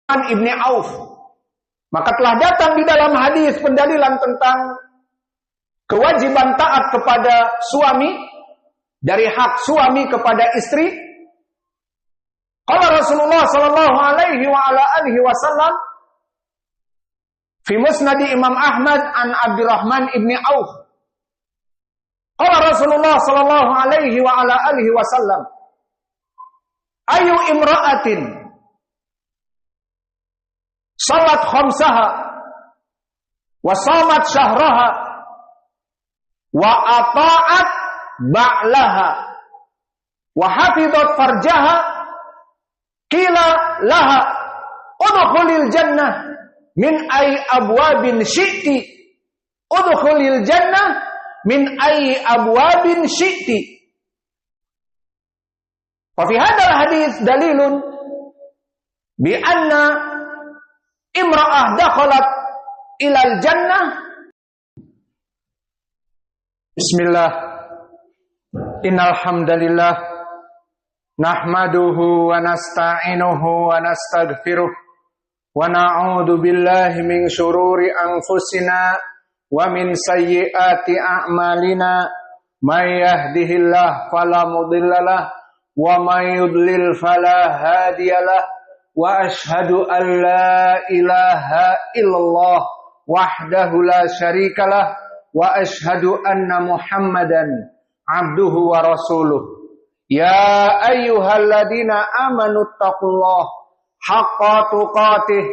Ibni Auf. Maka telah datang di dalam hadis pendalilan tentang kewajiban taat kepada suami, dari hak suami kepada istri. Qala Rasulullah sallallahu alaihi wa ala alihi wasallam fi musnad Imam Ahmad an Abdurrahman ibni Auf. Qala Rasulullah sallallahu alaihi wa ala alihi wasallam, ayu imra'atin salat khamsaha wa shamat syahraha wa ata'at ba'laha wa hafizat farjaha qila laha udkhulil jannah min ay abwabin syi'ti, udkhulil jannah min ay abwabin syi'ti. Wa fi hadzal hadis dalilun bi anna imra'ah dakhalat ilal jannah. Bismillah. Innal hamdalillah nahmaduhu wa nasta'inuhu wa nastaghfiruh wa na'udzu billahi min syururi anfusina wa min sayyiati a'malina. May yahdihillahu fala mudhillalah wa may yudlil fala hadiyalah. Wa ashhadu an la ilaha illallah wahdahu la syarikalah wa ashhadu anna Muhammadan abduhu wa rasuluh. Ya ayyuhalladzina amanu taqullaha haqqa tuqatih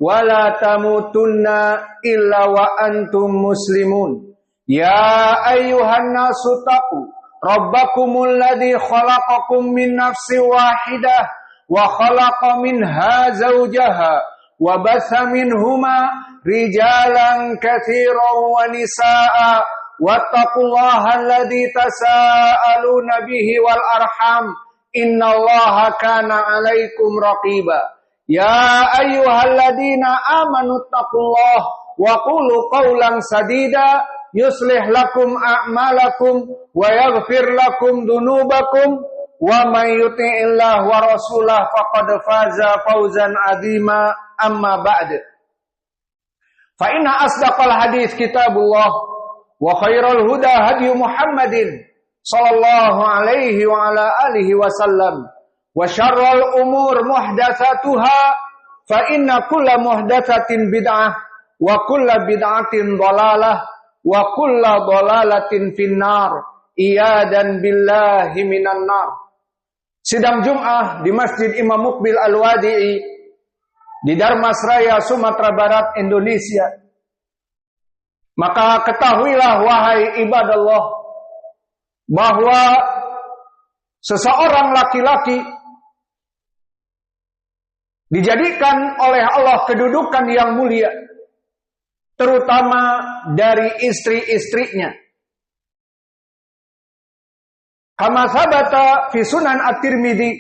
wa la tamutunna illa wa antum muslimun. Ya ayyuhan nasu taqu rabbakumul ladzi khalaqakum min nafsin wahidah wa khalaqa minha zawjaha wa batha minhuma rijalan katsiran wa nisaa wattaqullaha alladzi tasaaluna bihi wal arham innallaha kana 'alaikum raqiba. Ya ayyuhalladzina amanu taqullaha wa qulu qawlan sadida yuslih lakum a'malakum wa yaghfir lakum dunubakum. Wa may yuti'illah wa rasulah faqad faza fawzan 'azima. Amma ba'd. Fa inna asdaqal hadits kitabullah wa khairal huda hadyu Muhammadin sallallahu alaihi wa ala alihi wasallam wa syarrul umur muhdatsatuha fa inna kulla muhdatsatin bid'ah wa kulla bid'atin dhalalah wa kulla dhalalatin finnar. Iyadan billahi minan nar. Sidang Jum'ah di Masjid Imam Muqbil Al-Wadi'i di Darmasraya, Sumatera Barat, Indonesia. Maka ketahuilah wahai ibadallah bahwa seseorang laki-laki dijadikan oleh Allah kedudukan yang mulia, terutama dari istri-istrinya. Kama sabata fi Sunan At-Tirmidzi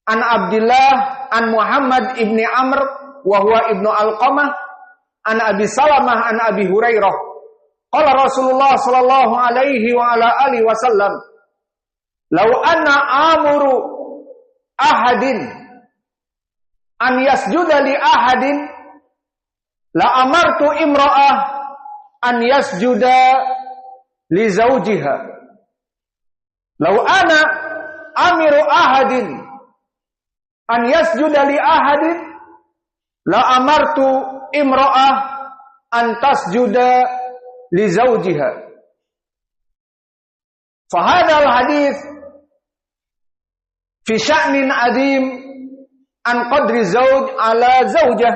an Abdullah an Muhammad ibni Amr wa huwa ibnu Alqamah an Abi Salamah an Abi Hurairah qala Rasulullah sallallahu alaihi wa ala alihi wasallam law anna amuru ahadin an yasjuda li ahadin la amartu imra'ah an yasjuda li zawjiha. Lau ana amiru ahadin an yasjuda li ahadin la amartu imra'ah an tasjuda li zawjiha. Fa hadzal hadits fi sya'nin adzim an qadri zawj ala zawjah.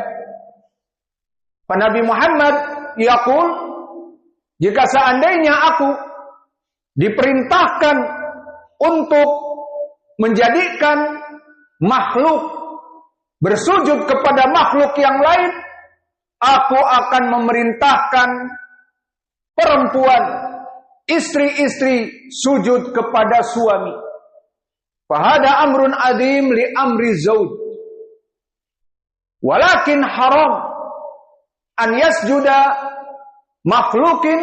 Nabi Muhammad yaqul, jika seandainya aku diperintahkan untuk menjadikan makhluk bersujud kepada makhluk yang lain, aku akan memerintahkan perempuan, istri-istri sujud kepada suami. Fahada amrun adzim li amri zauj. Walakin haram an yasjuda makhlukin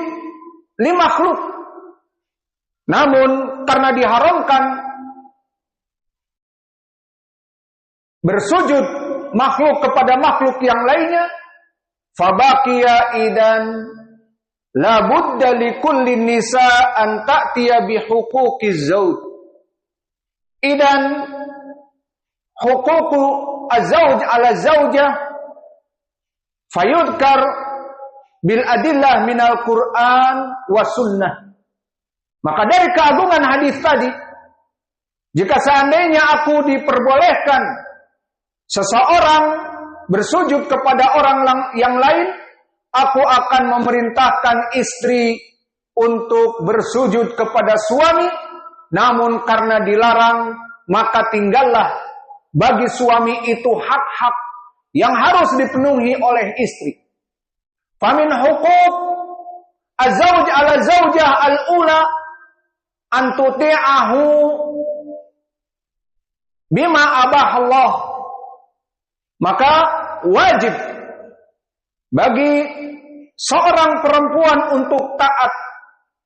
li makhluk. Namun karena diharamkan bersujud makhluk kepada makhluk yang lainnya, fabaqiya idan la budda li kulli nisa an ta'tiya bi huquqiz zawj. Idan huququ az-zawj ala zawjah fayudkar bil adillah minal Qur'an wa sunnah. Maka dari keagungan hadis tadi, jika seandainya aku diperbolehkan seseorang bersujud kepada orang yang lain, aku akan memerintahkan istri untuk bersujud kepada suami. Namun karena dilarang, maka tinggallah bagi suami itu hak-hak yang harus dipenuhi oleh istri. Famin huquq az-zawj ala zawjah al-ula an tuti'ahu bima abahallah. Maka wajib bagi seorang perempuan untuk taat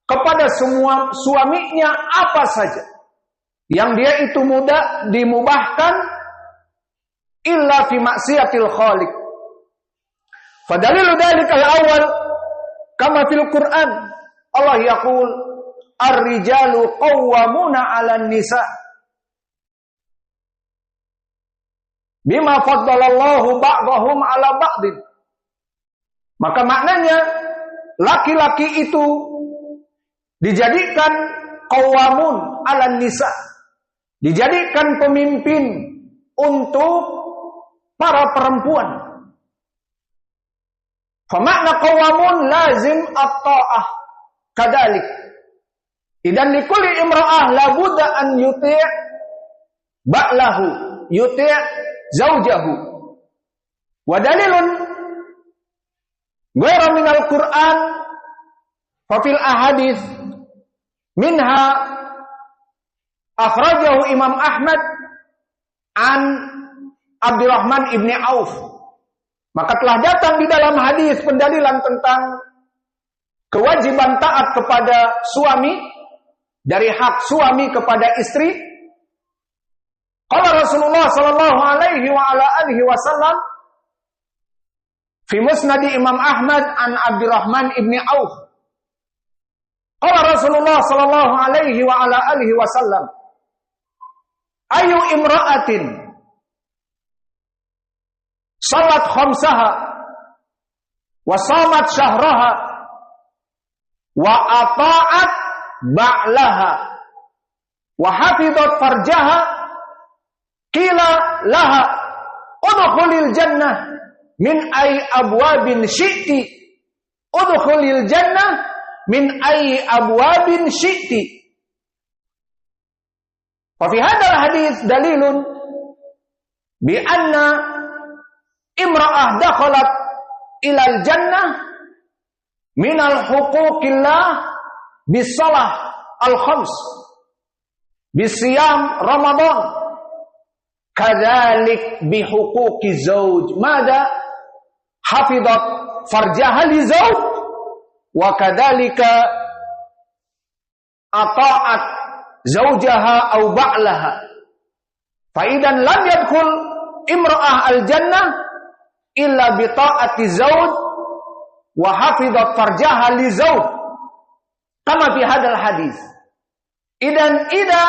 kepada semua suaminya apa saja yang dia itu dimubahkan illa fi maksiatil khaliq. Fadalilu dalikal awal kama fil Qur'an Allah yaqul ar-rijalu qawwamuna 'alan nisa bima faddalallahu ba'dahum 'ala ba'din. Maka maknanya laki-laki itu dijadikan qawwamun 'alan nisa, dijadikan pemimpin untuk para perempuan. Famakna qawwamun lazim at-ta'ah kadalik. Idan likulli imra'ah labudda an yuti' ba'lahu, yuti' zawjahu. Wa dalilun ghairu minal Qur'an fa fil ahadits minha akhrajahu Imam Ahmad an Abdurrahman ibni Auf. Maka telah datang di dalam hadis pendalilan tentang kewajiban taat kepada suami, dari hak suami kepada istri. Qala Rasulullah sallallahu alaihi wa ala alihi wasallam fi musnad Imam Ahmad an Abdurrahman ibni Auf. Qala Rasulullah sallallahu alaihi wa ala alihi wasallam ayu imra'atin salat khamsaha wa samat syahraha wa ata'at ba'laha wa hafizat farjaha qila laha udkhulil jannah min ay abwabin syi'ti, udkhulil jannah min ay abwabin syi'ti. Wa fi hadzal hadis dalilun bi anna imra'ah dakhalat ilal jannah minal huquqillah bisalah al-khams bisiyam Ramadan kadzalik bihuquqi zauj mada hafizat farjaha li zauj wa kadzalika ata'at zaujaha au ba'laha fa idan lam yadkhul imra'ah al-jannah illa bi ta'ati zauj wa hafizat farjaha li zauj kama fi hadzal hadis. Idan ida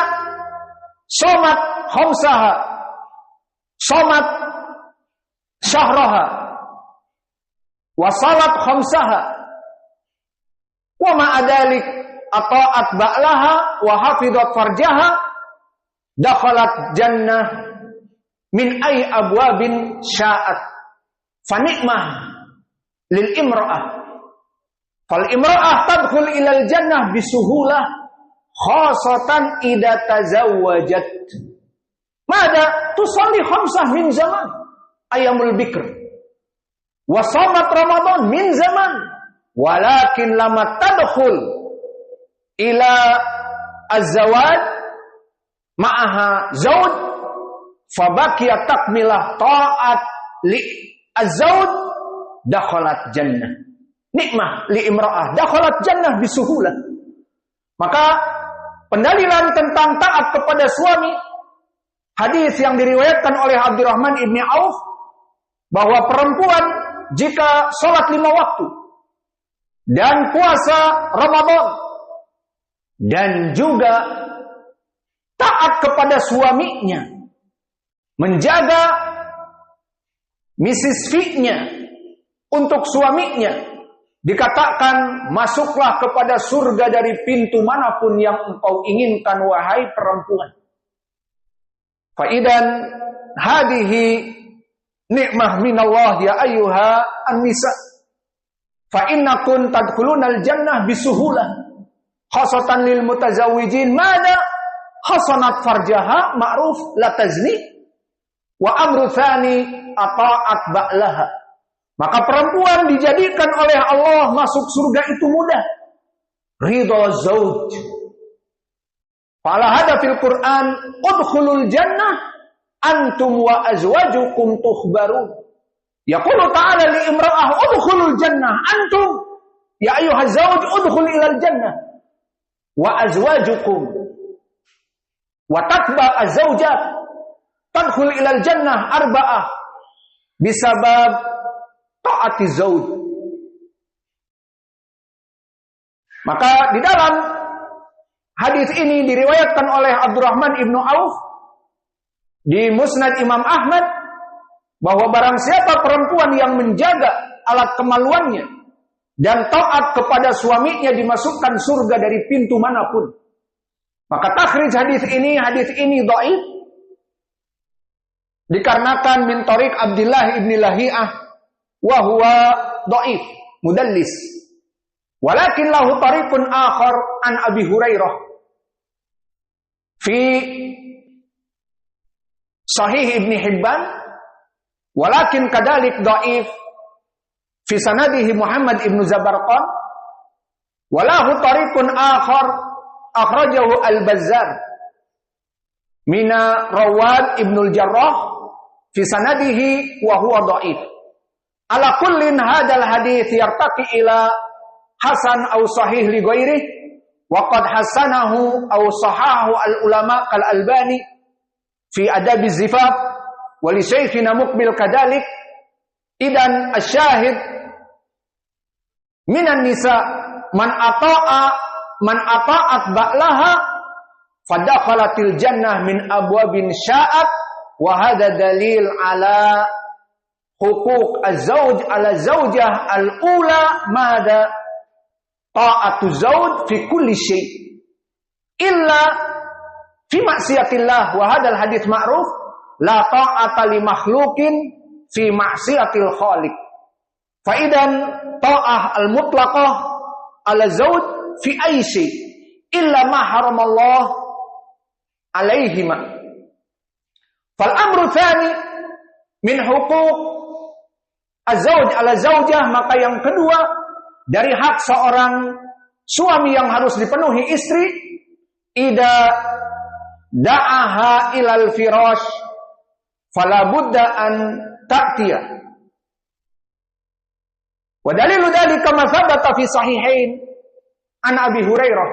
somat khamsaha, somat syahraha wa salat khamsaha wa ma adalik ata'at ba'laha wa hafizat farjaha dakhalat jannah min ay abwabin sya'at fanikmah lil imra'ah. Fal imra'ah tadkhul ilal jannah bisuhulah khasatan idza tazawwajat. Mada tusalli khamsah min zaman ayyamul bikr wa shamat ramadan min zaman walakin lama tadkhul ila az-zawaj ma'aha zawj fabaqiya takmilah ta'at li az-zawj dakhalat jannah. Nikmah li imra'ah dakhalat jannah bisuhulah. Maka pendalilan tentang taat kepada suami, hadis yang diriwayatkan oleh Abdurrahman ibni Auf bahwa perempuan jika sholat 5 waktu dan puasa Ramadan dan juga taat kepada suaminya, menjaga Mrs. Fee-nya untuk suaminya, dikatakan masuklah kepada surga dari pintu manapun yang engkau inginkan wahai perempuan. Faidan hadihi nikmah minallah ya ayyuha an-nisa. Fa innakum tadkhulunal jannah bisuhulah. Khasatan lil mutazawwijin mada hasanat farjaha ma'ruf la tazni wa amru tsani ata'at ba'laha. Maka perempuan dijadikan oleh Allah masuk surga itu mudah. Ridha zauj. Fala hada fil Quran udkhulul jannah antum wa azwajukum tukhbarun. Yaqulu ta'ala li imra'ah udkhulul jannah antum ya ayyuhaz zauj udkhul ilal jannah wa azwajukum wa tatba az-zawjat tadkhul ilal jannah arba'ah bisabab ta'ati zauj. Maka di dalam hadis ini diriwayatkan oleh Abdurrahman ibnu Auf di Musnad Imam Ahmad bahwa barang siapa perempuan yang menjaga alat kemaluannya dan taat kepada suaminya dimasukkan surga dari pintu manapun. Maka takhrij hadis ini dhaif dikarenakan min tariq Abdullah ibn Lahiyah wa huwa dhaif mudallis. Walakin lahu tariqun akhar an Abi Hurairah fi Sahih Ibn Hibban, walakin kadalik dhaif fi sanadihi Muhammad ibn Zabarqan, walahu tariqun akhar akhrajahu Al-Bazzar mina Rawad ibn al-Jarrah fi sanadihi wa huwa dhaif. Ala kullin hadzal hadits yartaqi ila hasan aw sahih li ghairihi wa qad hasanahu aw sahahu al-ulama kal-Albani fi adab az-zifaf wa li syekhina Muqbil kadalik. Idan asyahid minan nisa man ata'at ba'laha fadakhalatil jannah min abwabin sya'at wa hadha dalil ala huquq az-zawj ala zawjah al-ula mada ta'atu zawj fi kulli syai illa fi maksiatillah wa hadal hadits ma'ruf la ta'ata li makhluqin fi maksiatil khaliq. Fa idan ta'ah al-mutlaqah ala zawj fi ayyi syai illa ma haramallah alaihima. Fal amru tsani min huquq az-zawj ala zawjah, maka yang kedua dari hak seorang suami yang harus dipenuhi istri, ida da'aha ilal firash fala budda an ta'tiya. Wa dalilu dzalika ma thabata fi sahihain an Abi Hurairah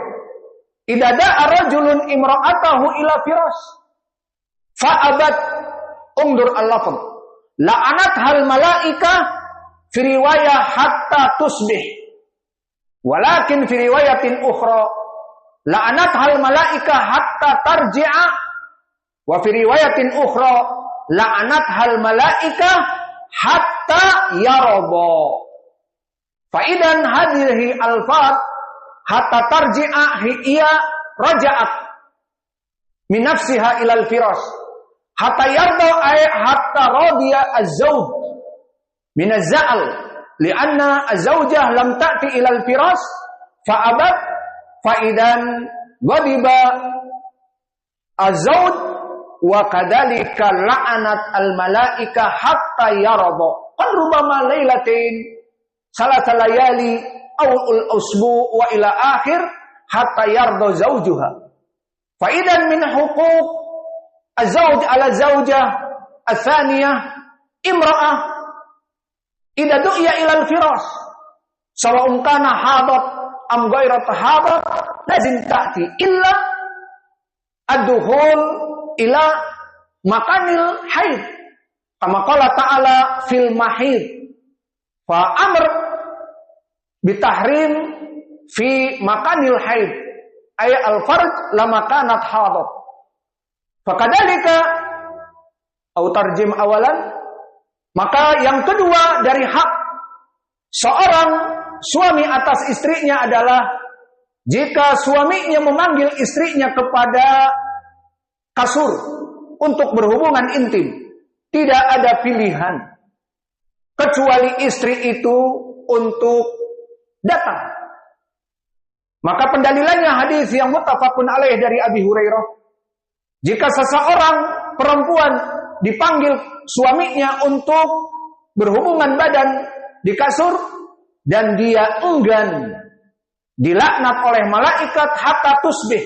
idza da'a rajulun imra'atahu ila firash fa abat undur al-lafz la'anat hal malaikah fi riwayah hatta tusbih, walakin fi riwayatin ukhra la'anat hal malaikah hatta tarji'a, wa fi riwayatin ukhra la'anat hal malaikah hatta yarada. Fa idan hadhihi al-fat hatta tarji'a hiya raja'at min nafsiha ila al-firash hatta yarda ay hatta radiya az-zawj min az-za'al li'anna az-zawjah lam ta'ti ila al-firash fa abat fa idan ghadiba az-zawj wa kadzalika la'anat al-malaika hatta yarada qad rubama lailatin salasa layali aw al-usbu wa ila akhir hatta yarda zawjuha. Fa idan min huquq az-zawj ala zawjah ats-tsaniyah imra'ah idza du'iya ila al-firash sawa'un kana hadat am ghairat hadat lazim ta'ti illa ad-dukhul ila makanil haid Kama qala ta'ala fil mahid fa amr bitahrim fi makanil haid ay al-farj lama kanat hadat. Fakadalika au tarjim awalan, maka yang kedua dari hak seorang suami atas istrinya adalah jika suaminya memanggil istrinya kepada kasur untuk berhubungan intim, tidak ada pilihan kecuali istri itu untuk datang. Maka pendalilannya hadis yang muttafaqun alaih dari Abi Hurairah. Jika seseorang perempuan dipanggil suaminya untuk berhubungan badan di kasur dan dia enggan, dilaknat oleh malaikat hatta tusbih.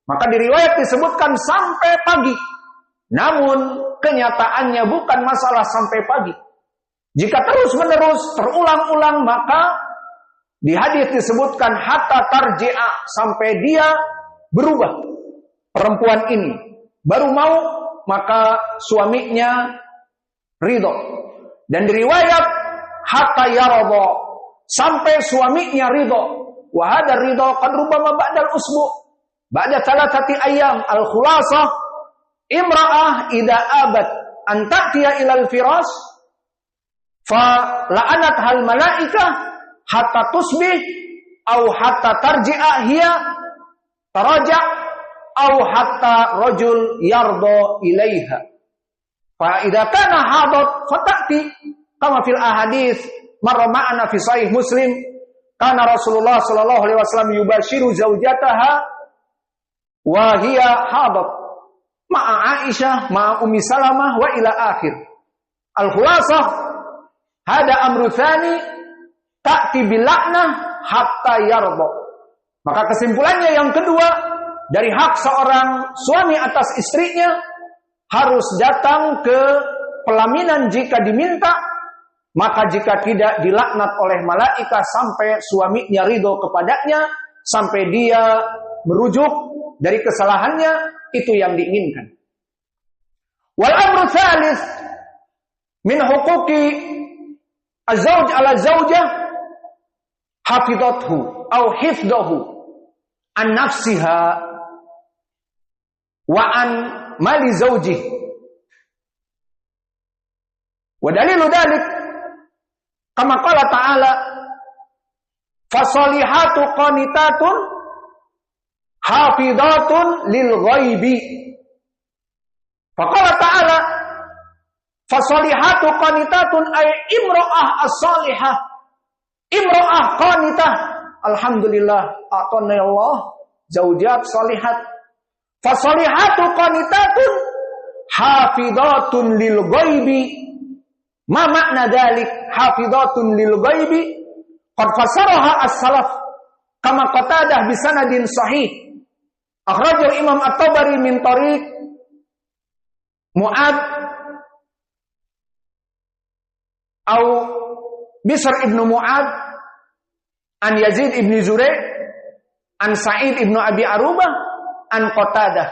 Maka di riwayat disebutkan sampai pagi. Namun kenyataannya bukan masalah sampai pagi. Jika terus-menerus terulang-ulang, maka di hadis disebutkan hatta tarji'a, sampai dia berubah. Perempuan ini baru mau, maka suaminya ridho. Dan di riwayat hatta yarada, sampai suaminya ridho. Wa hadha ridho qad rubama ba'dal usbu', ba'da thalathati ayyam. Al-khulasah, imra'ah idza abat an ta'tiya ilal firas fa la'anat hal malaikah hatta tusbih au hatta tarji'a hiya taraja' au hatta rajul yarda ilaiha. Fa idza kana hadat fatati kama fil ahadits marra ma'ana fi sahih Muslim kana Rasulullah sallallahu alaihi wasallam yubashiru zaujataha wa hiya hadat ma'a Aisyah ma'a Ummi Salamah wa ila akhir. Al-khulasah hada amru tsani ta'ti bil la'nah hatta yarda. Maka kesimpulannya yang kedua dari hak seorang suami atas istrinya, harus datang ke pelaminan jika diminta, maka jika tidak dilaknat oleh malaikat sampai suaminya ridho kepadanya, sampai dia merujuk dari kesalahannya, itu yang diinginkan. Wal amru tsalits min huquqi az-zawj 'ala zawjah hafidhathu aw hifdhahu an nafsiha wa an mali zawjih. Wa dalilu dzalik kama qala ta'ala fasolihatu qanitatun hafidhatun lil ghaibi. Faqala ta'ala fasolihatu qanitatun ay imra'ah as-salihah, imra'ah qanitah. Alhamdulillah atana Allah zaujat salihat. Fasolihatu qanitatun hafidhatun lil ghaibi. Ma makna dzalik hafidhatun lil ghaibi? Qad fasaraha as-salaf kama Qatadah bi sanadin sahih. Akhrajal Imam At-Tabari min tariq Mu'ad au Bisr ibn Mu'ad an Yazid ibn Zuray' an Sa'id ibn Abi Arubah an Qatadah.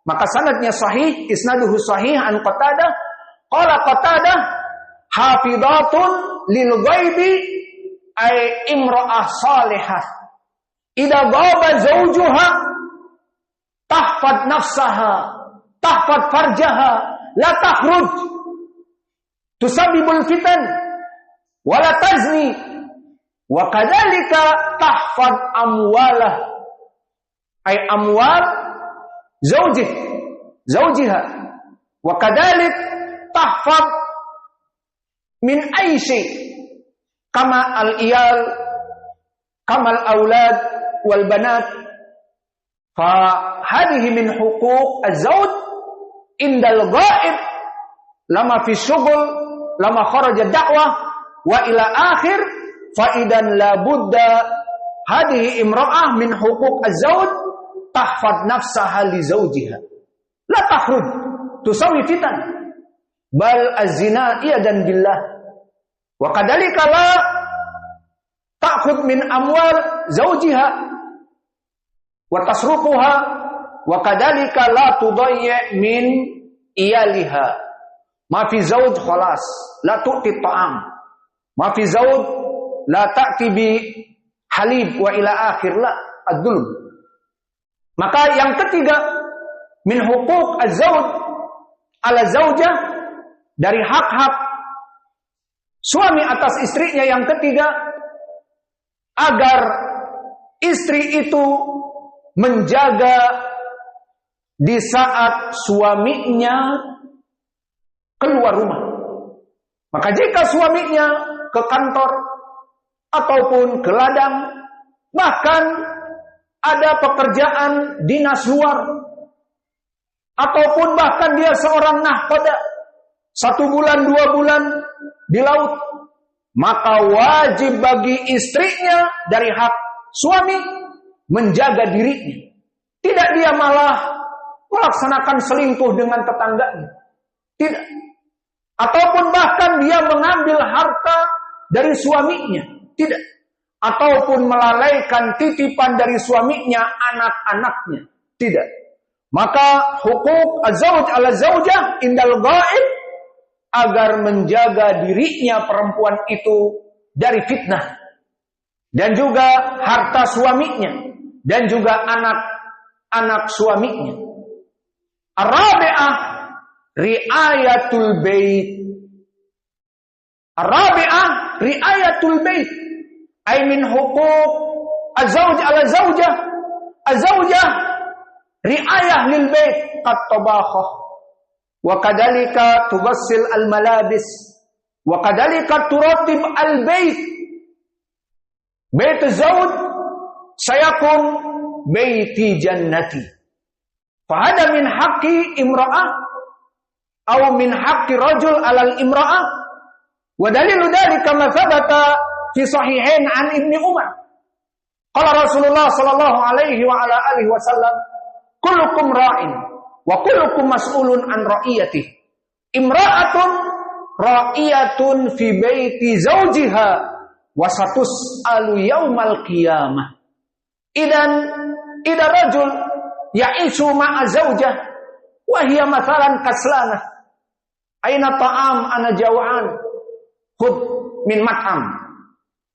Maka sanadnya sahih, isnaduhu sahih an Qatadah. Qala Qatadah hafidhatun lil ghaibi ay imra'ah salihah idza ghaba zawjuha tahfad nafsaha tahfad farjaha la takhruj tusabbibul fitan wa la tazni wa kadzalika tahfad amwalah ay amwal zawjiha wa kadzalik tahfad min aishi kama al-iyal kama al-aulad wal banat. Fa hadhihi min huquq az-zawj indal ghaib lama fi syughul lama kharaja da'wah wa ila akhir. Fa idan la budda hadhihi imra'ah min huquq az-zawj tahfad nafsaha li zawjiha la takhruj tusawi fitan bal az-zina iyadan billah wa kadzalika la ta'khud min amwal zawjiha wa tasrufuha wa kadzalika la tudayyi min iyaliha Ma fi zawj khalas, la tu'ti ta'am. Ma fi zawj la ta'ti bi halib wa ila akhir la ad-dulm. Maka yang ketiga, min huquq az-zawj ala zaujah, dari hak-hak suami atas istrinya yang ketiga, agar istri itu menjaga di saat suaminya keluar rumah. Maka jika suaminya ke kantor ataupun ke ladang, bahkan ada pekerjaan dinas luar, ataupun bahkan dia seorang nahkoda 1 bulan 2 bulan di laut, maka wajib bagi istrinya dari hak suami menjaga dirinya. Tidak dia malah melaksanakan selingkuh dengan tetangganya. Tidak. Ataupun bahkan dia mengambil harta dari suaminya. Tidak. Ataupun melalaikan titipan dari suaminya anak-anaknya. Tidak. Maka huquq az-zawj ala zaujah indal ghaib, agar menjaga dirinya perempuan itu dari fitnah, dan juga harta suaminya, dan juga anak-anak suaminya. Ar-rabi'ah riayatul bait. Ar-rabi'ah riayatul bait, ay min huquq az-zawj ala zaujah. Az-zaujah riayah lil bait qad tabakhah, wa kadhalika tubassil al malabis, wa kadhalika turatib al bait. Bait az-zawj sayakun baiti jannati. Fahada min haqqi imra'ah aw min haqqi rajul 'alal imra'ah, wa dalilu dhalika ma thabata fi sahihain an Ibnu Umar. Qala Rasulullah sallallahu alaihi wa ala alihi wasallam, kullukum ra'in wa kullukum mas'ulun an ra'iyatihi. Imra'atun ra'iyatun fi baiti zawjiha wa satus'alu yaumal qiyamah. Idza rajul ya'ishu ma'a zawjah wa hiya mathalan kaslanah, aina ta'am ana jaw'an khudh min mat'am.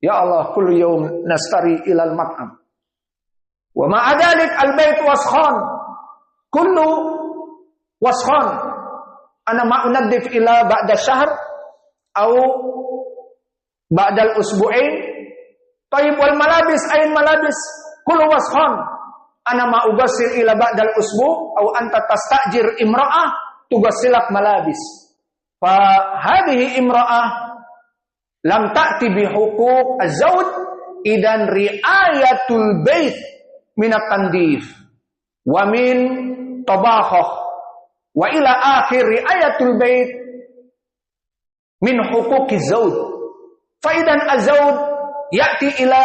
Ya Allah, kullu yawm nastari ilal mat'am. Wa ma'a dhalik al-bait waskhan, kullu waskhan, ana ma unaddif ila ba'da syahr au ba'da al-usbu'ain. Tayyib wal malabis ain malabis kullu waskhan, ana ma ughassil ila ba'da al-usbu' au anta tastajir imra'ah tughassilak malabis. Fa hadhihi imra'ah lam ta'ti bi huquq az-zawj idan riayatul bait min at-tandif wa min tabakhah wa ila akhir riayatul bait min huquqiz zawj. Fa idan az-zawj ya'ti ila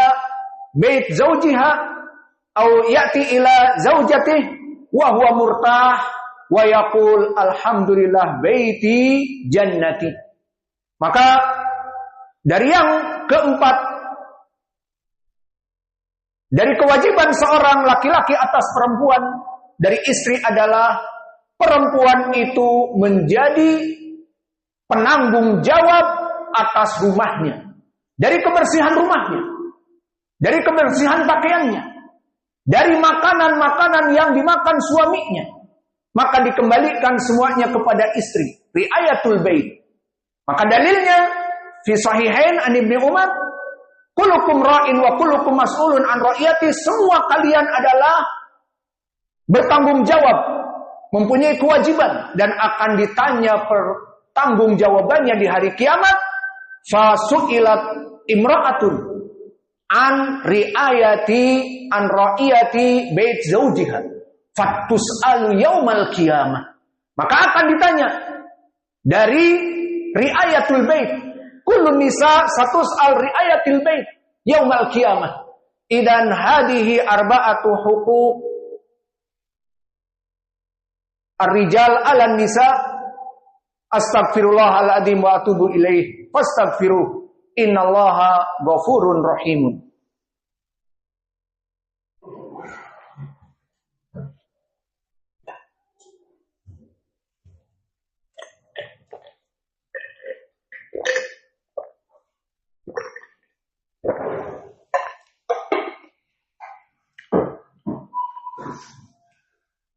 bait zawjiha aw ya'ti ila zawjatihi wa huwa murtah wa yaqul alhamdulillah baiti jannati. Maka dari yang keempat, dari kewajiban seorang laki-laki atas perempuan dari istri adalah perempuan itu menjadi penanggung jawab atas rumahnya, dari kebersihan rumahnya, dari kebersihan pakaiannya, dari makanan-makanan yang dimakan suaminya, maka dikembalikan semuanya kepada istri. Riayatul bait. Maka dalilnya fi sahihain an Ibnu Umar, kullukum ra'in wa kullukum mas'ulun an ra'iyati. Semua kalian adalah bertanggung jawab, mempunyai kewajiban dan akan ditanya pertanggungjawabannya di hari kiamat. Fa su'ilat imra'atun an riayati an ra'iyati bait zaujiha fatus'alu yaumal qiyamah. Maka akan ditanya dari riayatul bait. Kullu nisa satus'al riayatil bait yaumal qiyamah. Idan hadihi arba'atu huquq ar-rijal 'alan nisa. Astaghfirullahaladzim wa atubu ilaih. Fastaghfiruh. Innallaha ghafurun rahimun.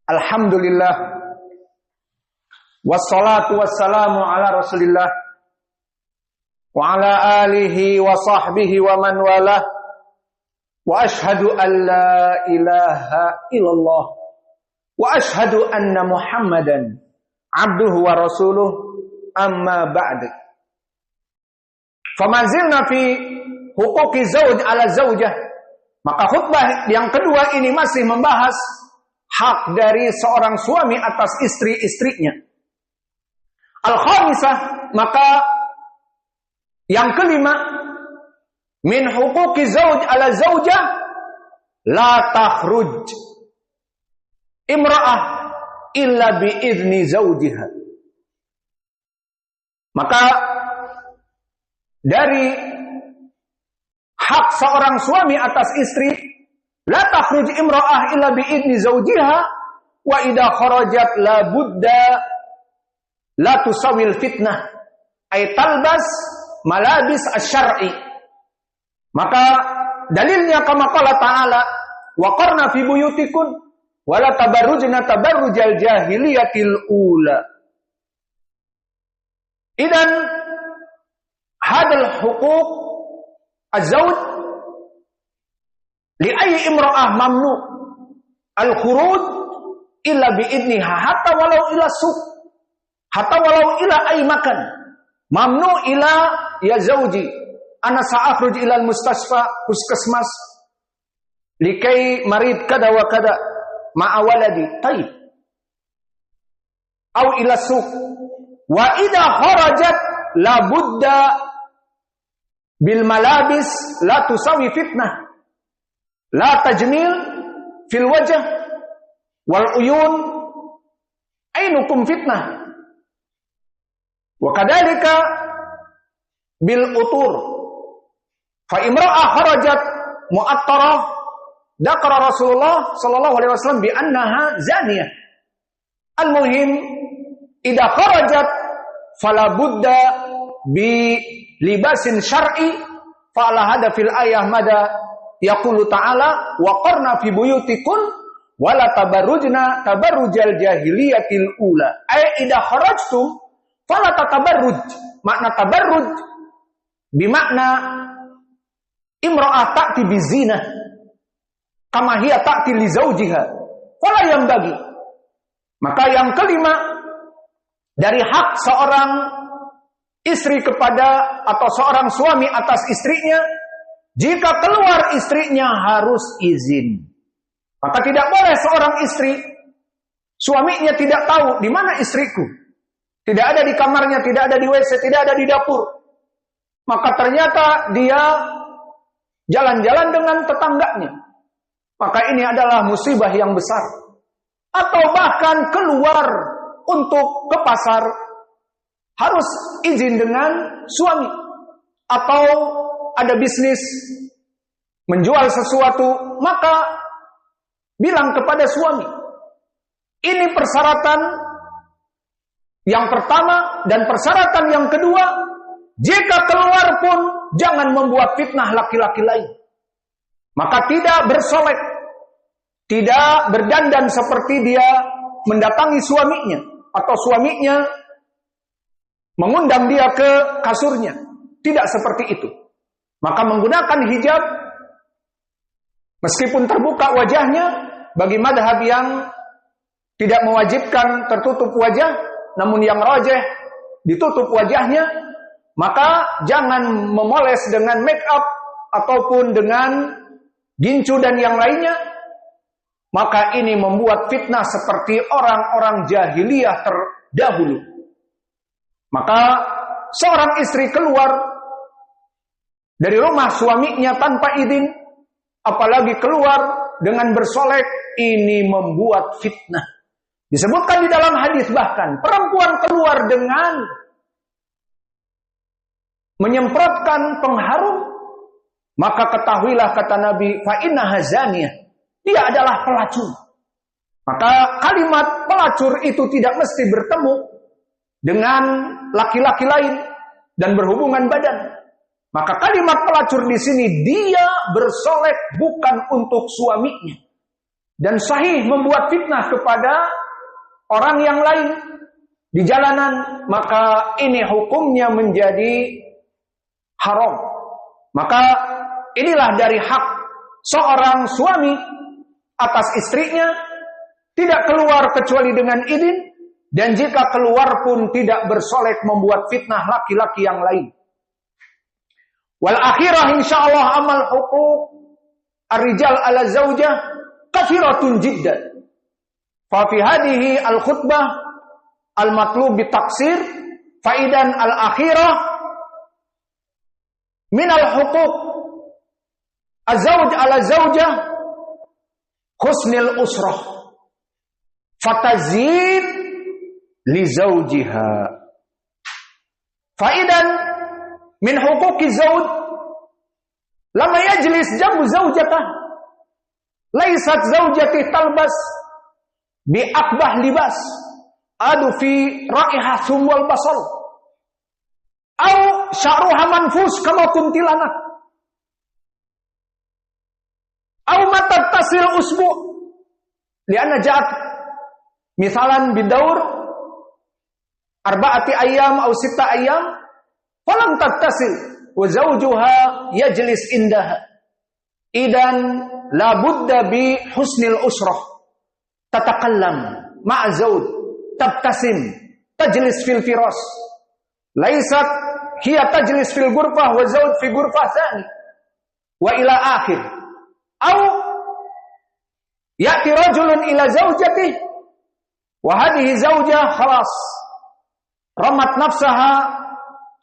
Alhamdulillah. Wassalatu wassalamu ala Rasulillah wa ala alihi wa sahbihi wa man walah. Wa ashhadu an la ilaha illallah wa ashhadu anna Muhammadan abduhu wa rasuluh, amma ba'd. Famazilna fi huquqi zauj ala zaujah. Maka khutbah yang kedua ini masih membahas hak dari seorang suami atas istri-istrinya. Al-khamisah, maka yang kelima, min huquqi zauj ala zaujah la takhruj imra'ah illa bi'izni zaujiha. Maka dari hak seorang suami atas istri, la takhruj imra'ah illa bi'izni zaujiha wa idza kharajat la budda la tusawil fitnah ay talbas malabis asy-syar'i. Maka dalilnya kama qala ta'ala wa qarna fi buyutikun wa la tabarrujna tabarrujal jahiliyatil ula. Idan hadal huquq az-zawj li ayyi imra'ah mamnu al-khuruj illa bi idniha hatta walau ila suq hatta walau ila ay makan mamnu ila ya zauji ana sa'akhruj ila al-mustasfa puskesmas likai marid kada wa kada ma'a waladi taib au ila suq wa idha kharajat la budda bil malabis la tusawi fitnah la tajmil fil wajh wal uyun ainukum fitnah. Wa kadzalika bil utur fa imra'ah kharajat mu'attarah dzakara Rasulullah sallallahu alaihi wasallam bi annaha zaniyah. Al-muhim idza kharajat fala budda bi libasin syar'i fa ala hada fil ayah mada yaqulu ta'ala wa qarna fi buyutikun wala tabarrujna tabarrujal jahiliyatil ula. Ay idza kharajtum fala tatabarruj. Makna tabarruj bimakna imra'ah ta'ti bizinah kama hiya ta'ti li zaujiha fala yanbaghi. Maka yang kelima dari hak seorang istri kepada atau seorang suami atas istrinya, jika keluar istrinya harus izin. Maka tidak boleh seorang istri suaminya tidak tahu di mana istriku. Tidak ada di kamarnya, tidak ada di WC, tidak ada di dapur. Maka ternyata dia jalan-jalan dengan tetangganya. Maka ini adalah musibah yang besar. Atau bahkan keluar untuk ke pasar harus izin dengan suami. Atau ada bisnis menjual sesuatu, maka bilang kepada suami. Ini persyaratan yang pertama dan persyaratan yang kedua, jika keluar pun jangan membuat fitnah laki-laki lain. Maka tidak bersolek, tidak berdandan seperti dia mendatangi suaminya atau suaminya mengundang dia ke kasurnya. Tidak seperti itu. Maka menggunakan hijab meskipun terbuka wajahnya bagi madhab yang tidak mewajibkan tertutup wajah, namun yang rajih ditutup wajahnya, maka jangan memoles dengan make up ataupun dengan gincu dan yang lainnya. Maka ini membuat fitnah seperti orang-orang jahiliyah terdahulu. Maka seorang istri keluar dari rumah suaminya tanpa izin, apalagi keluar dengan bersolek, ini membuat fitnah. Disebutkan di dalam hadis bahkan perempuan keluar dengan menyemprotkan pengharum, maka ketahuilah kata Nabi, fa innaha zaniyah, dia adalah pelacur. Maka kalimat pelacur itu tidak mesti bertemu dengan laki-laki lain dan berhubungan badan. Maka kalimat pelacur di sini dia bersolek bukan untuk suaminya. dan sahih membuat fitnah kepada orang yang lain di jalanan, maka ini hukumnya menjadi haram. Maka inilah dari hak seorang suami atas istrinya, tidak keluar kecuali dengan izin, dan jika keluar pun tidak bersolek membuat fitnah laki-laki yang lain. Wal akhirah insyaallah amal huquq ar-rijal ala zaujah kathiratun jiddan. Fa fi hadhihi al-khutbah al-matlub bitaqsir faidan al-akhirah min al-huquq az-zawj ala zaujah husnul usrah fatazid li zawjiha. Faidan min huquqi zawj lama yajlis jambu zawjatah laysat zawjati talbas bi akbah libas adu fi raihah sumwal basal au sya'ruha manfus kama kuntilanak au matat tasil usbu lianna ja'at misalan bidaur arba'ati ayyam au sitta ayyam falam tattasil wa zawjuha yajlis indaha idan la budda bi husnil usrah tatakallam ma'a zawj tabtasim tajlis fil firas laysat hiya tajlis fil ghurfah wa zawj fi ghurfah tsani wa ila akhir au ya'ti rajulun ila zawjatihi wa hadhihi zawjah khalas ramat nafsaha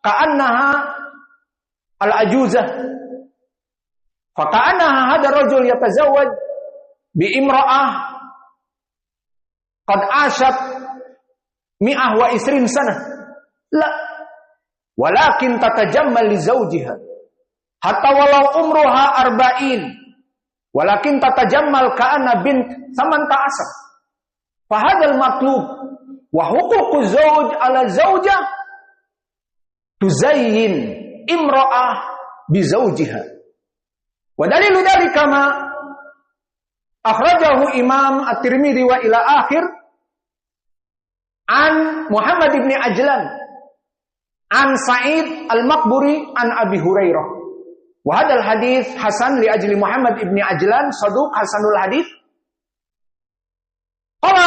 ka'annaha al-ajuzah fa ka'annaha hada rajul yatazawwaj bi imra'ah qad ashat mi'ah wa isrin sanah la walakin tatajammal li zawjiha hatta walau umruha arba'in walakin tatajammal ka'anna bint 18 fa hadzal matlub wa huququ zawj ala zawjah tuzayyin imra'ah bi zawjiha wa dalilu dzalika ma akhrajahu Imam At-Tirmidzi wa ila akhir an Muhammad ibn Ajlan an Sa'id al-Maqburi an Abi Hurairah wa hadzal hadits hasan li ajli Muhammad ibn Ajlan saduq hasanul hadits qala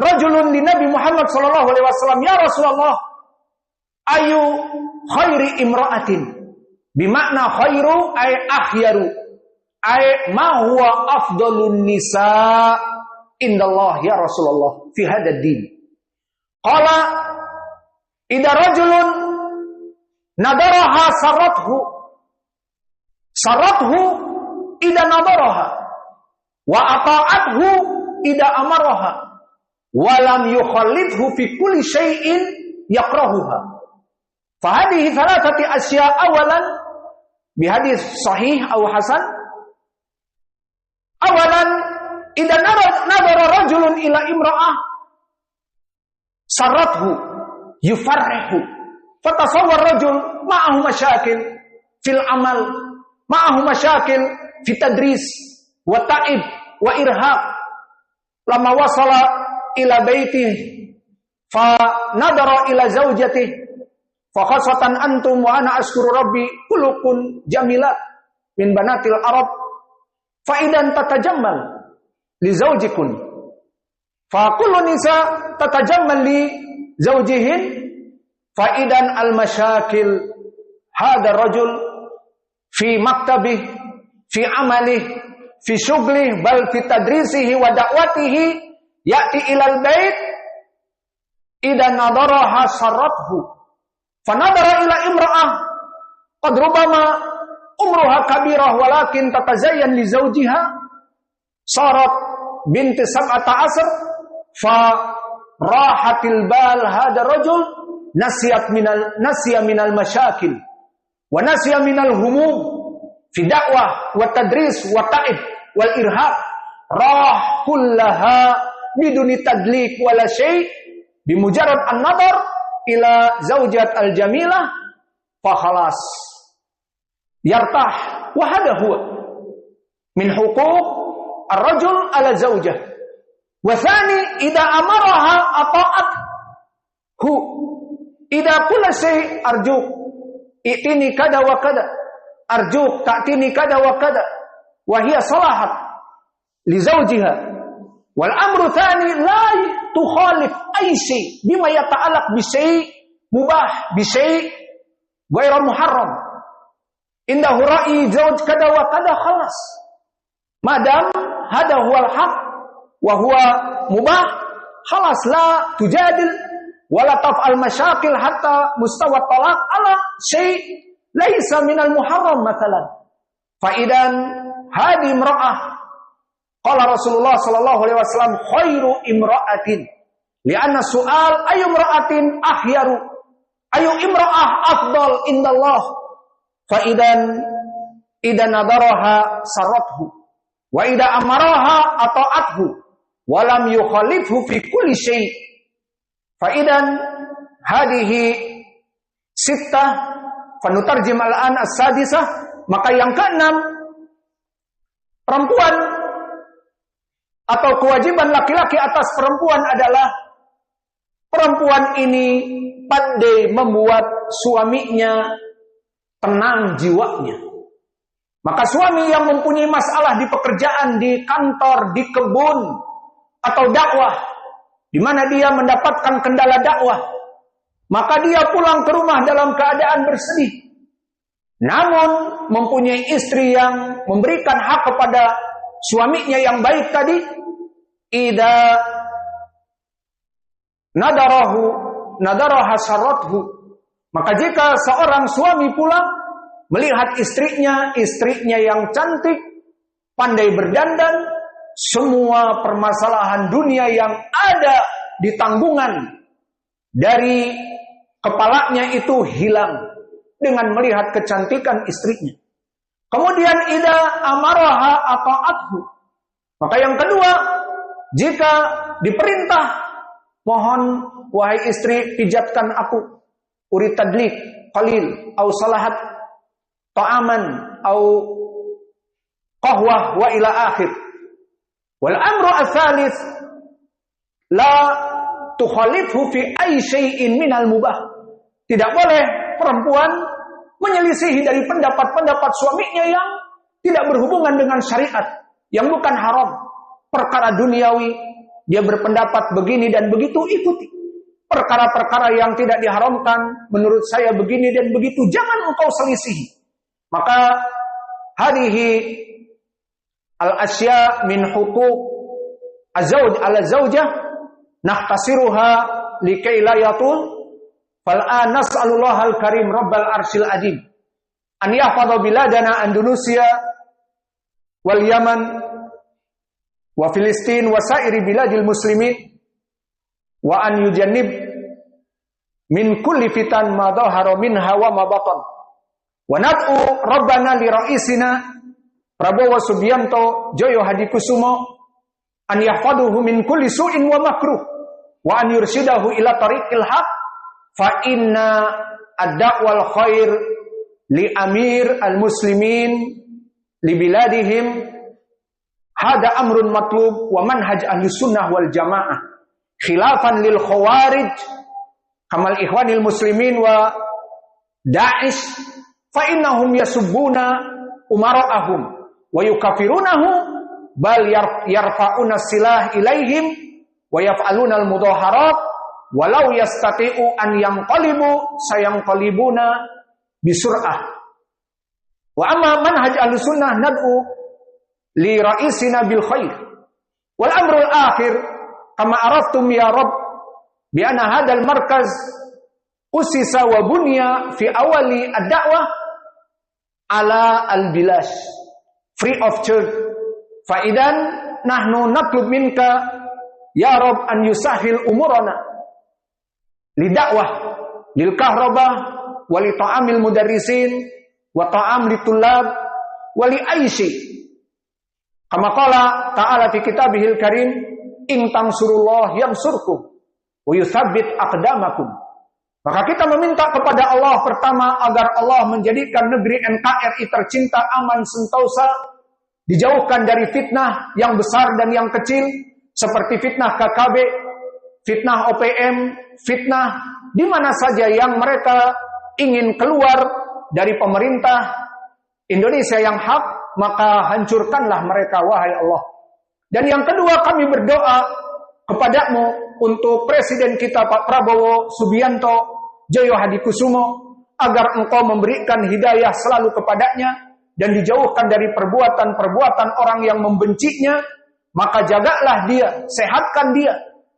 rajulun li Nabi Muhammad sallallahu alaihi wasallam ya Rasulullah ayu khairi imra'atin bimakna khairu ay akhyaru ay ma huwa afdalun nisa indallah ya Rasulullah fi hadzal din qala idza rajulun nadaraha sarathu idza nadaraha wa ata'athu idza amaraha walam yukhallidhu fi kulli syai'in yakrahuha fa hadhihi thalathati asya awalan bi hadis sahih aw hasan awalan idza nadara rajulun ila imra'ah sarathu yufarrihu fatasawwar rajul ma'ahu masyakil fil amal ma'ahu masyakil fi tadris wa ta'ib wa irhaq lama wasala ila baitih fa nadara ila zaujatih fa khasatan antum wa ana ashkuru rabbi kulukun jamilat min banatil arab fa idan tatajammal li zawjikun fa kullu nisa tatajammal li zawjihin fa idan al masyakil hada rajul fi maktabih fi amalih fi syughlih bal fi tadrisihi wa da'watihi ya'ti ilal bait idan nadaraha sarathu fa nadara ila imra'ah qad rubama umruha kabirah walakin tatazayyan li zawjiha sarat binti 17 fa rahatil bal hada rajul nasiya minal masyakil wa nasiya minal humum fi da'wah wa tadris wa ta'ib wal irhaq rah kullaha biduni tadlik wala syai' bimujarrad an-nadar ila zaujat al-jamilah fa khalas yartah wa hada huwa min huquq ar-rajul ala zaujah. Wa tsani idza amaraha ata'athu. Idza qala syai' arjuk i'tini kada wa kada. Arjuk ta'tini kada wa kada. Wa hiya salahat li zawjiha. Wal amru tsani la tukhalif ay syai' bima yata'allaq bi syai' mubah bi syai' ghairu muharram. Indahu ra'i zawj kada wa kada khalas. Madam hada huwal haq wa huwa mubah khalas la tujadil wala taf'al masyakil hatta mustawa talaq ala syai' laisa minal muharram mathalan. Fa idan hadi imra'ah qala Rasulullah sallallahu alaihi wasallam khairu imra'atin li'anna su'al ayu imra'atin akhyaru ayu imra'ah afdal indallah. Fa idan nadaraha sarathu wa idza amaraha ata'athu wa lam yukhalifhu fi kulli syai'. Fa idan hadhihi sittah fanutarjim al-an as-sadisah. Maka yang keenam, perempuan atau kewajiban laki-laki atas perempuan adalah perempuan ini pandai membuat suaminya tenang jiwanya. Maka suami yang mempunyai masalah di pekerjaan, di kantor, di kebun, atau dakwah, di mana dia mendapatkan kendala dakwah, maka dia pulang ke rumah dalam keadaan bersedih. Namun mempunyai istri yang memberikan hak kepada suaminya yang baik tadi, idza nadaraha sarathu. Maka jika seorang suami pulang melihat istrinya yang cantik, pandai berdandan, semua permasalahan dunia yang ada di tanggungan dari kepalanya itu hilang dengan melihat kecantikan istrinya. Kemudian idza amaraha ata'athu. Maka yang kedua, jika diperintah, mohon wahai istri pijatkan aku, urid tadlik qalil au salahat ta'aman au qahwah wa ila akhir. Wal amru ats-tsalits la tukhalifhu fi ay syai'in minal mubah. Tidak boleh perempuan menyelisihi dari pendapat-pendapat suaminya yang tidak berhubungan dengan syariat, yang bukan haram. Perkara duniawi, dia berpendapat begini dan begitu, ikuti. Perkara-perkara yang tidak diharamkan, menurut saya begini dan begitu, jangan engkau selisihi. Maka hadihi al-asya min huquq az-zawj ala zawjah nahtasiruha likay la yatul. Fal'an nas'alullah al-karim rabbal arsyil adim an yahfadha biladana Andalusia wal Yaman wa Filistin wa sairi biladil muslimin wa an yujannib min kulli fitan ma dhahara minha wa ma batan. Wa nad'u rabbana li raisina Prabowo Subianto Joyo Hadikusumo an yahfaduhu min kulli su'in wa makruh wa an yurshidahu ila tariqil haq. Fa inna ad-da'wal khair li amir al-muslimin li biladihim hada amrun matlub wa manhaj ahli sunnah wal jamaah khilafan lil khawarij kamal ikhwanil muslimin wa da'ish fa innahum yasubbuna umara'ahum wa yukafirunahu bal yarfa'una silah ilaihim wa yaf'aluna al-mudaharat walau yastati'u an yanqalibu sayanqalibuna bisur'ah. Wa amma manhaj ahlussunnah nad'u li ra'isina bil khair wal amrul akhir kama araftum ya Rabb bi anna hadzal markaz usisa wa bunya fi awali ad-da'wah ala al-bilash free of charge. Fa idan nahnu natlub minka ya Rabb an yusahhil umurana li dakwah lil kahrabah wa li ta'amil mudarrisin wa ta'am li tullab wa li aishi kama qala ta'ala fi kitabihil karim in tansurullah yansurkum wa yutsabbit aqdamakum. Maka kita meminta kepada Allah pertama agar Allah menjadikan negeri NKRI tercinta aman sentosa dijauhkan dari fitnah yang besar dan yang kecil, seperti fitnah KKB, fitnah OPM, fitnah di mana saja yang mereka ingin keluar dari pemerintah Indonesia yang hak, maka hancurkanlah mereka, wahai Allah. Dan yang kedua, kami berdoa kepadamu untuk Presiden kita Pak Prabowo Subianto Djoyo Hadikusumo, agar engkau memberikan hidayah selalu kepadanya dan dijauhkan dari perbuatan-perbuatan orang yang membencinya. Maka jagalah dia, sehatkan dia,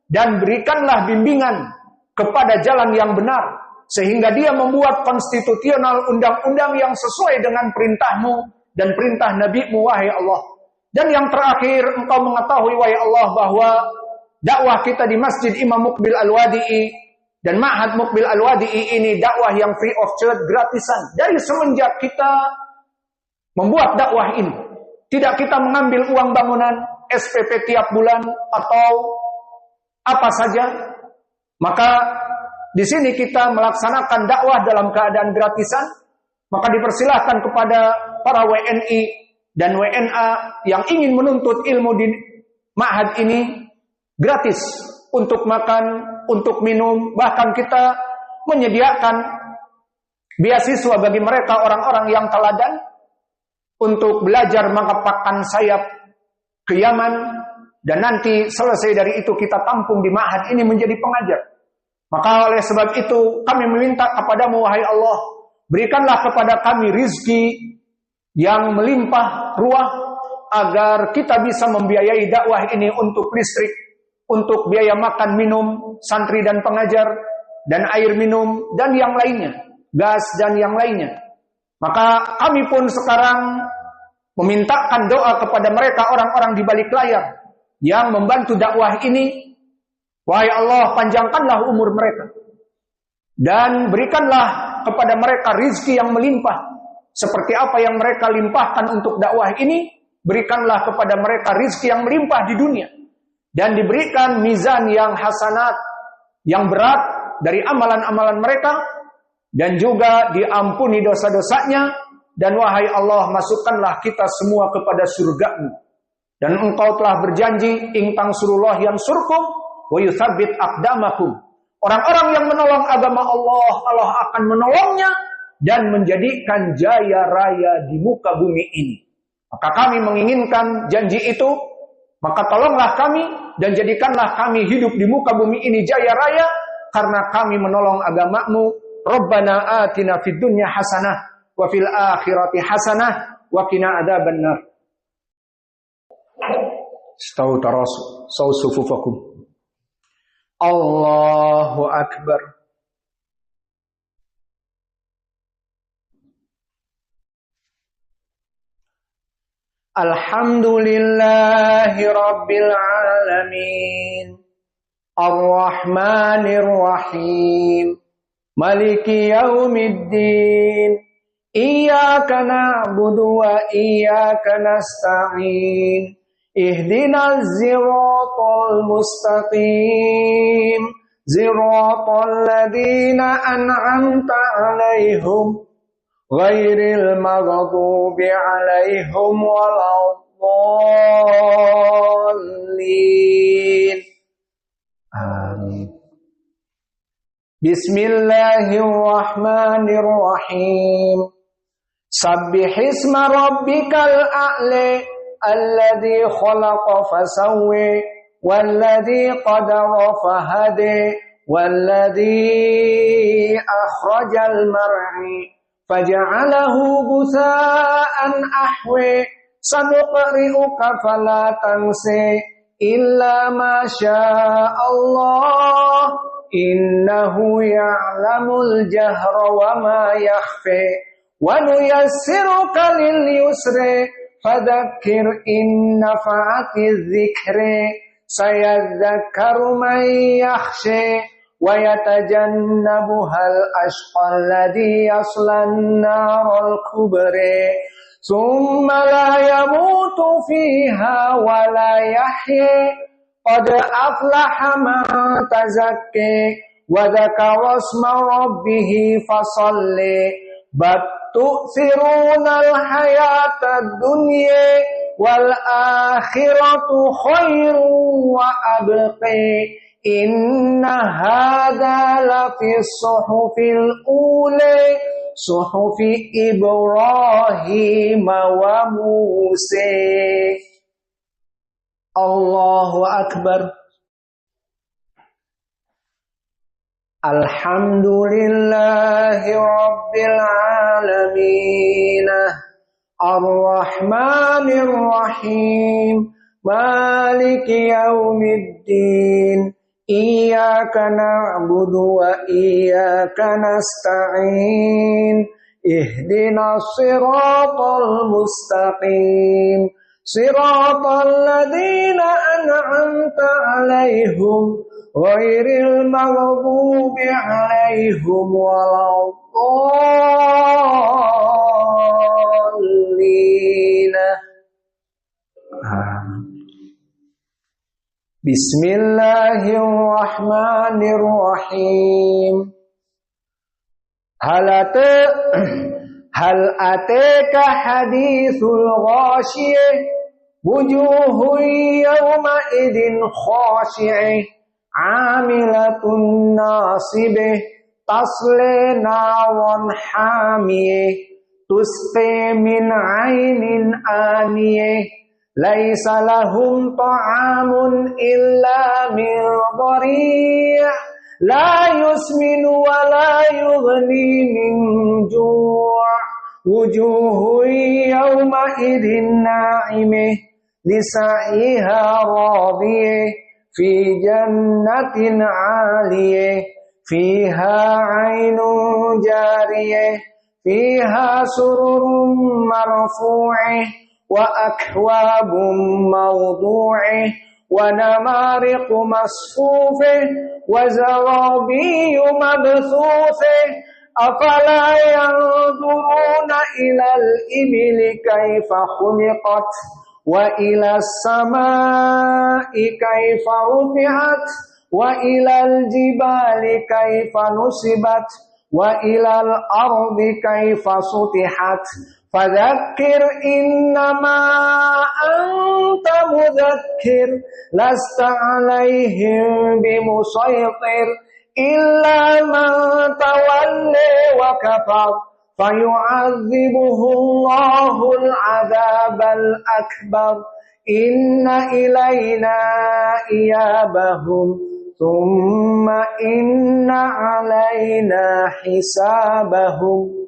dan berikanlah bimbingan kepada jalan yang benar, sehingga dia membuat konstitusional undang-undang yang sesuai dengan perintahmu dan perintah Nabi-Mu, wahai Allah. Dan yang terakhir, engkau mengetahui, wahai Allah, bahwa dakwah kita di Masjid Imam Muqbil Al-Wadi'i dan Ma'had Muqbil Al-Wadi'i ini dakwah yang free of charge, gratisan. Dari semenjak kita membuat dakwah ini, tidak kita mengambil uang bangunan, SPP tiap bulan, atau apa saja. Maka di sini kita melaksanakan dakwah dalam keadaan gratisan. Maka dipersilahkan kepada para WNI dan WNA yang ingin menuntut ilmu di Ma'had ini gratis, untuk makan, untuk minum, bahkan kita menyediakan beasiswa bagi mereka orang-orang yang teladan untuk belajar mengepakkan sayap ke Yaman, dan nanti selesai dari itu kita tampung di Ma'had ini menjadi pengajar. Maka oleh sebab itu kami meminta kepadamu, wahai Allah, berikanlah kepada kami rizki yang melimpah ruah, agar kita bisa membiayai dakwah ini untuk listrik, untuk biaya makan minum santri dan pengajar, dan air minum, dan yang lainnya, gas dan yang lainnya. Maka kami pun sekarang memintakan doa kepada mereka orang-orang di balik layar yang membantu dakwah ini. Wahai Allah, panjangkanlah umur mereka dan berikanlah kepada mereka rizki yang melimpah, seperti apa yang mereka limpahkan untuk dakwah ini. Berikanlah kepada mereka rizki yang melimpah di dunia, dan diberikan mizan yang hasanat, yang berat dari amalan-amalan mereka, dan juga diampuni dosa-dosanya. Dan wahai Allah, masukkanlah kita semua kepada surga-Mu. Dan engkau telah berjanji, in tansurullah yansurkum wa yutsabbit aqdamakum. Orang-orang yang menolong agama Allah, Allah akan menolongnya dan menjadikan jaya raya di muka bumi ini. Maka kami menginginkan janji itu, maka tolonglah kami dan jadikanlah kami hidup di muka bumi ini jaya raya, karena kami menolong agama-Mu. Rabbana atina fid dunya hasanah wa fil akhirati hasanah wa qina adzabannar. Stawu tarasu saw sufufakum. Allahu akbar. Alhamdulillahi rabbil alamin, Ar-Rahmanir Rahim, Maliki yaumiddin, Iyyaka na'budu wa iyyaka nasta'in, Ihdinas siratal mustaqim, siratal ladzina an'amta 'alaihim ghairil maghdubi 'alaihim waladdallin. Amin. Bismillahirrahmanirrahim. Sabbihisma rabbikal a'la alladzi khalaqa fasawwa walladzi qadara fahada walladzi akhrajal mar'i faja'alahu ghusaa'an ahwa sanuqri'uka fala tansa illa ma syaa Allah innahu ya'lamul jahra wa ma yakhfa wa nuyassiruka lil yusra fadzakkir in nafa'atiz dzikri sayadzakkaru man yakhsha wa yatajannabuhal ashqal ladzi yaslan naral kubra thumma la yamutu fiha wa la yahya qad aflaha man tazakka wa dzakara isma rabbih fasalli bal tu'thirunal hayatad dunya wal akhiratu khairu wa abqi. Inna hadza lafis suhufil ula suhufi Ibrahim wa Musa. Allahu akbar. Alhamdulillahi rabbil alamin. Ar-Rahmanir Rahim. Maliki yaumiddin. Iyyaka na'budu wa iyyaka nasta'in. Ihdinas siratal mustaqim. Siratal ladzina an'amta 'alaihim ghairil maghdubi 'alaihim waladdallin. Bismillahirrahmanirrahim. Hal ataka hadithul ghashiyah wujuhun yawma idin khashi'ah 'amilatun nasibah tasla naran hamiyah tusqi min 'ainin aniyah laisa lahum ta'amun illa min dhari' la yusminu wa la yughni min ju' wujuhun yawma idin na'imah lisa'iha radiyah fi jannatin 'aliyah fiha 'ainun jariyah fiha sururun marfu'ah wa akwabun mawdu'ah wa namariqu masfufah wa zarabiyu mabthufah afala yanzuruna ilal ibili kaifa khuliqat wa ilas samai kaifa rufi'at wa ilal jibali kaifa nusibat wa ilal ardi kaifa sutihat. Fadzakir innama anta mudzakir lasta 'alaihim bimusaytir illa man tawalla wa kafar fayu'adzibuhu Allahul 'adzabal akbar. Inna ilaina iyabahum thumma inna 'alaina hisabahum.